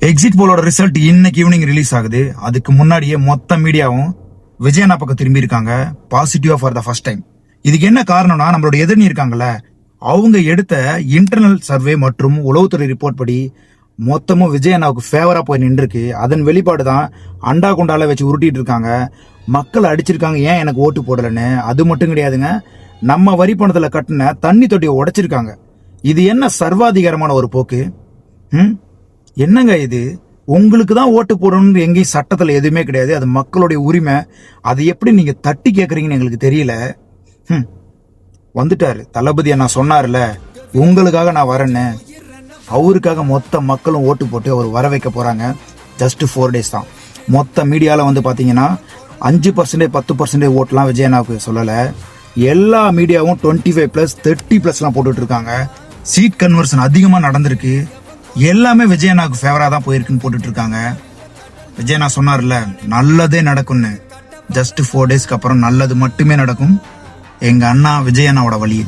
Exit போலோட result இன்னைக்கு evening release ஆகுது. அதுக்கு முன்னாடியே மொத்த மீடியாவும் விஜயண்ணா பக்கம் திரும்பி இருக்காங்க, பாசிட்டிவா ஃபார் த ஃபர்ஸ்ட் டைம். இதுக்கு என்ன காரணம்னா, நம்மளோட எதிரணி இருக்காங்கல்ல, அவங்க எடுத்த இன்டர்னல் சர்வே மற்றும் உளவுத்துறை ரிப்போர்ட் படி மொத்தமும் விஜயண்ணாவுக்கு ஃபேவரா போய் நின்றுருக்கு. அதன் வெளிப்பாடு தான் அண்டா குண்டால வச்சு உருட்டிட்டு இருக்காங்க. மக்கள் அடிச்சிருக்காங்க, ஏன் எனக்கு ஓட்டு போடலன்னு. அது மட்டும் கிடையாதுங்க, நம்ம வரி பணத்துல கட்டின தண்ணி தொட்டியை உடைச்சிருக்காங்க. இது என்ன சர்வாதிகாரமான ஒரு போக்கு? என்னங்க இது? உங்களுக்கு தான் ஓட்டு போடணும்னு எங்கேயும் சட்டத்துல எதுவுமே கிடையாது. அது மக்களுடைய உரிமை. அதை எப்படி நீங்க தட்டி கேட்கறீங்கன்னு எங்களுக்கு தெரியல. வந்துட்டாரு தளபதியா, நான் சொன்னார்ல உங்களுக்காக நான் வரேன்னு. அவருக்காக மொத்த மக்களும் ஓட்டு போட்டு அவர் வர வைக்க போறாங்க. ஜஸ்ட் 4 days தான். மொத்த மீடியால வந்து பாத்தீங்கன்னா 5% 10% ஓட்டுலாம் விஜயண்ணாவுக்கு சொல்லல. எல்லா மீடியாவும் 25+, 30+லாம் போட்டுட்டு இருக்காங்க. சீட் கன்வர்ஷன் அதிகமா நடந்திருக்கு. எல்லாமே விஜயண்ணாவுக்கு ஃபேவரா தான் போயிருக்குன்னு போட்டுட்டு இருக்காங்க. விஜயண்ணா சொன்னார்ல நல்லதே நடக்கும்னு. ஜஸ்ட் 4 daysக்கு அப்புறம் நல்லது மட்டுமே நடக்கும். எங்க அண்ணா விஜயண்ணாவோட வழி.